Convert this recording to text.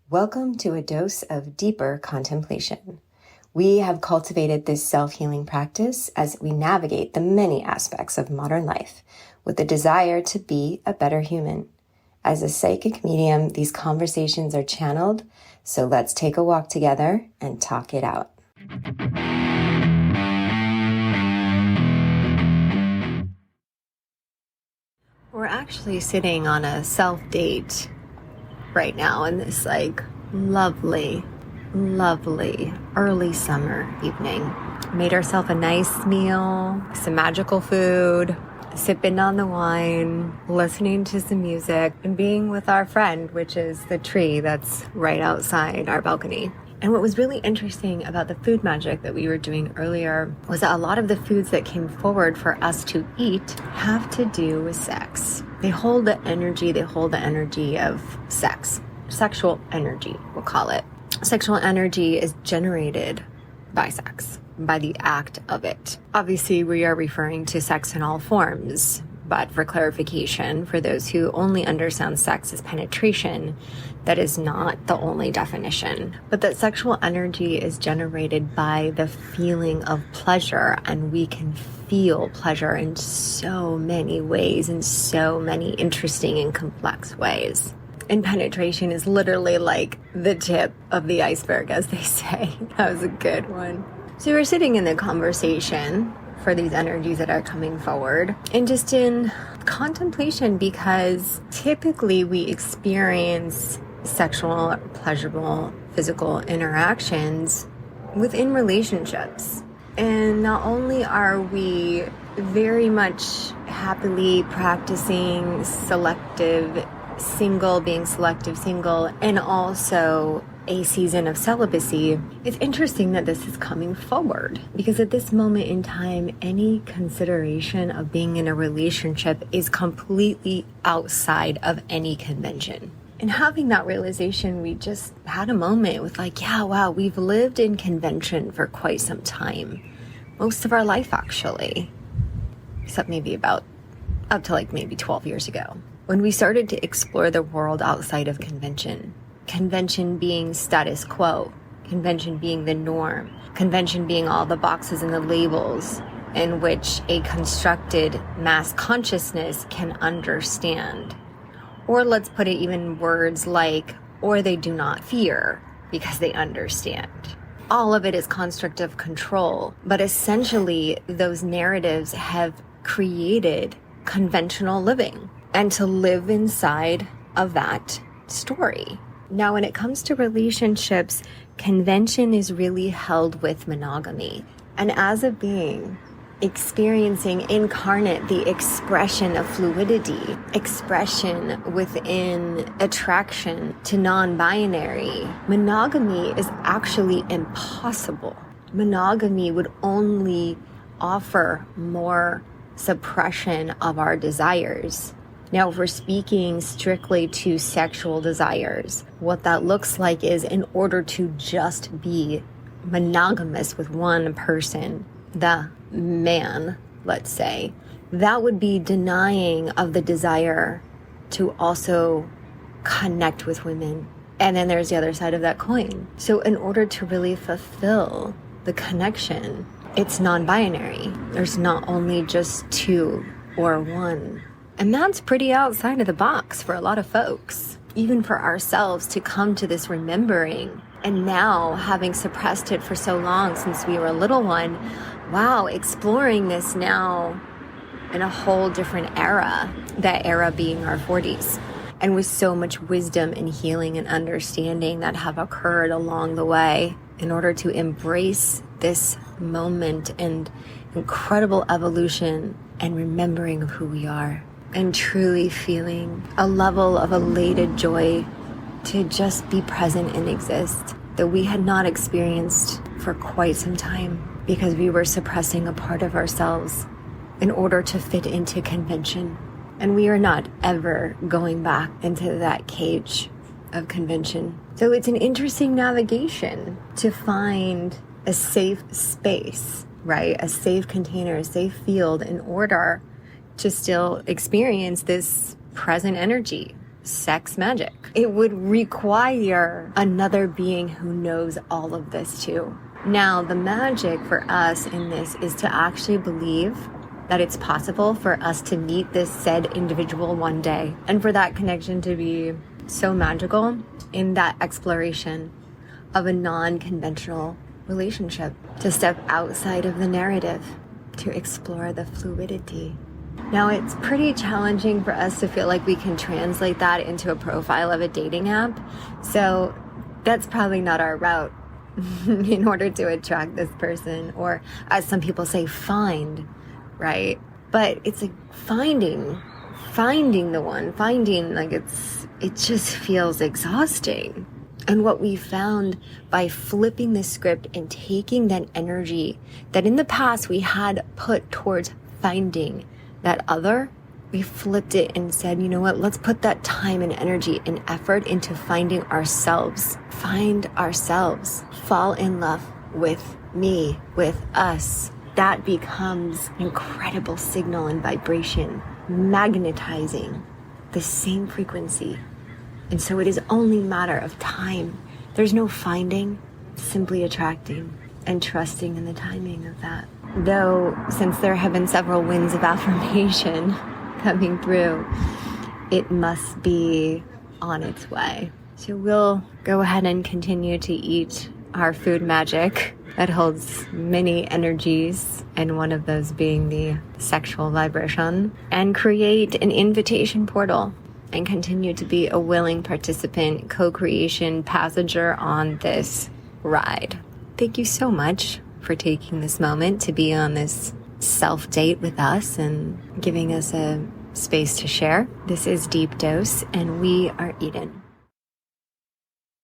Welcome to a dose of deeper contemplation. We have cultivated this self-healing practice as we navigate the many aspects of modern life with the desire to be a better human. As a psychic medium, these conversations are channeled, so let's take a walk together and talk it out. We're actually sitting on a self-date right now in this lovely early summer evening. Made ourselves a nice meal, some magical food, sipping on the wine, listening to some music, and being with our friend, which is the tree that's right outside our balcony. And what was really interesting about the food magic that we were doing earlier was that a lot of the foods that came forward for us to eat have to do with sex. They hold the energy of sex. Sexual energy, we'll call it. Sexual energy is generated by sex, by the act of it. Obviously, we are referring to sex in all forms, but for clarification, for those who only understand sex as penetration, that is not the only definition. But that sexual energy is generated by the feeling of pleasure, and we can feel pleasure in so many ways, in so many interesting and complex ways. And penetration is literally like the tip of the iceberg, as they say. That was a good one. So we're sitting in the conversation for these energies that are coming forward and just in contemplation, because typically we experience sexual, pleasurable, physical interactions within relationships. And not only are we very much happily practicing being selective single, and also a season of celibacy, it's interesting that this is coming forward, because at this moment in time, any consideration of being in a relationship is completely outside of any convention. And having that realization, we just had a moment with we've lived in convention for quite some time. Most of our life, actually. Except maybe up to maybe 12 years ago, when we started to explore the world outside of convention. Convention being status quo, convention being the norm, convention being all the boxes and the labels in which a constructed mass consciousness can understand. Or let's put it even words like, or they do not fear because they understand. All of it is construct of control, but essentially those narratives have created conventional living, and to live inside of that story. Now, when it comes to relationships, convention is really held with monogamy. And as a being experiencing incarnate the expression of fluidity, expression within attraction to non-binary, monogamy is actually impossible. Monogamy would only offer more suppression of our desires. Now, if we're speaking strictly to sexual desires, what that looks like is, in order to just be monogamous with one person, the man, let's say, that would be denying of the desire to also connect with women. And then there's the other side of that coin. So in order to really fulfill the connection, it's non-binary. There's not only just two or one. And that's pretty outside of the box for a lot of folks, even for ourselves, to come to this remembering. And now, having suppressed it for so long since we were a little one, exploring this now in a whole different era, that era being our 40s. And with so much wisdom and healing and understanding that have occurred along the way in order to embrace this moment and incredible evolution and remembering of who we are. And truly feeling a level of elated joy to just be present and exist that we had not experienced for quite some time, because we were suppressing a part of ourselves in order to fit into convention. And we are not ever going back into that cage of convention. So it's an interesting navigation to find a safe space, right? A safe container, a safe field in order to still experience this present energy, sex magic. It would require another being who knows all of this too. Now, the magic for us in this is to actually believe that it's possible for us to meet this said individual one day, and for that connection to be so magical in that exploration of a non-conventional relationship, to step outside of the narrative, to explore the fluidity. Now, it's pretty challenging for us to feel like we can translate that into a profile of a dating app, so that's probably not our route in order to attract this person, or as some people say, find, right? But it's like finding the one, it just feels exhausting. And what we found by flipping the script and taking that energy that in the past we had put towards finding that other, we flipped it and said, you know what, let's put that time and energy and effort into finding ourselves. Find ourselves. Fall in love with me, with us. That becomes an incredible signal and vibration, magnetizing the same frequency. And so it is only a matter of time. There's no finding, simply attracting and trusting in the timing of that. Though, since there have been several winds of affirmation coming through, it must be on its way. So we'll go ahead and continue to eat our food magic that holds many energies, and one of those being the sexual vibration, and create an invitation portal and continue to be a willing participant, co-creation passenger on this ride. Thank you so much for taking this moment to be on this self-date with us and giving us a space to share. This is Deep Dose, and we are Eden.